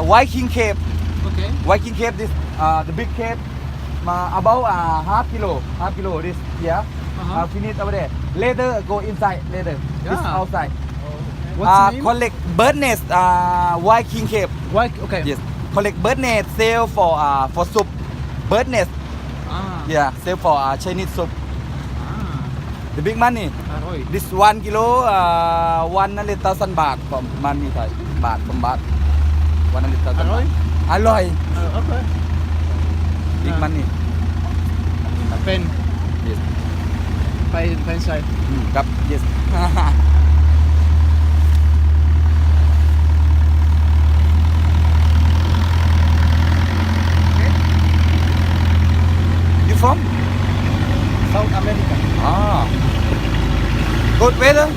Viking Cave. Okay. Viking Cave, this the big cave, about half kilo. This yeah, finish over there. Later go inside. Later, this Yeah. outside. What's the name? Collect bird nest. Viking Cave. Why? Okay. Yes. Collect bird nest. Sell for soup. Bird nest. Ah. Yeah. Sell for Chinese soup. Ah. The big money. Aroy. This 1 kilo 100,000 baht from money Thai. Baht from baht. 100,000 Aroy? baht. อร่อย Okay. big Ah. money Pen. yes Pen side. ครับ yes you from South America. ah good weather